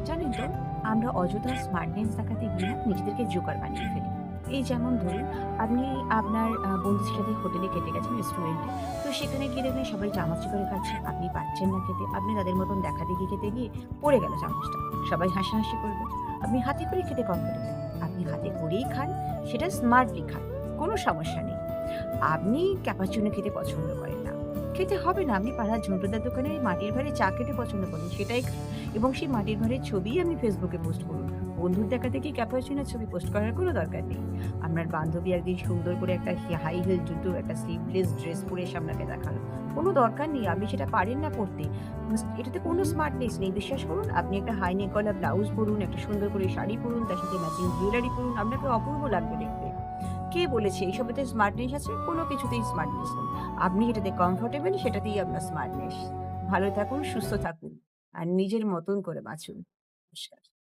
জানেন তো, আমরা অযথা স্মার্টনেস দেখাতে গিয়ে না নিজেদেরকে জোকার বানিয়ে ফেলি। এই যেমন ধরুন, আপনি আপনার বন্ধুদের সাথে হোটেলে খেতে গেছেন, রেস্টুরেন্টে। তো সেখানে গিয়ে দেখলেন সবাই চামচে করে খাচ্ছে। আপনি পারছেন না খেতে। আপনি তাদের মতন দেখাদেখি খেতে গিয়ে পড়ে গেল চামচটা। সবাই হাসাহাসি করবে। আপনি হাতে করে খেতে কমফোর্টেবল। আপনি হাতে করেই খান, সেটা স্মার্টলি খান। কোনো সমস্যা নেই। আপনি ক্যাপাচিনো খেতে পছন্দ করেন না। খেতে হবে না। আপনি পাড়ার ঝন্টুদার দোকানে মাটির ভাঁড়ে চা খেতে পছন্দ করেন, সেটাই খান এবং সেই মাটির ভাঁড়ের ছবিই আপনি Facebook এ পোস্ট করুন। বন্ধুর দেখাদেখি ক্যাপাচিনোর ছবি পোস্ট করার কোনো দরকার নেই। আপনার বান্ধবী একদিন সুন্দর করে একটা হাই হিল জুতো, একটা স্লিভলেস ড্রেস পরে এসে আপনাকে দেখালো। কোনো দরকার নেই। আপনি সেটা পারেন না পড়তে। এটাতে কোনো স্মার্টনেস নেই। বিশ্বাস করুন, আপনি একটা হাই নেক গলা ব্লাউজ পরুন, একটা সুন্দর করে শাড়ি পরুন, তার সাথে ম্যাচিং জুয়েলারি পরুন। আপনাকে অপূর্ব লাগবে দেখতে। কে বলেছে এইসবেতে স্মার্টনেস আছে? কোনো কিছুতেই স্মার্টনেস নেই। আপনি যেটাতে কমফোর্টেবল সেটাতেই আপনার স্মার্টনেস। ভালো থাকুন, সুস্থ থাকুন। আর নিজের মতন করে বাঁচুন। নমস্কার।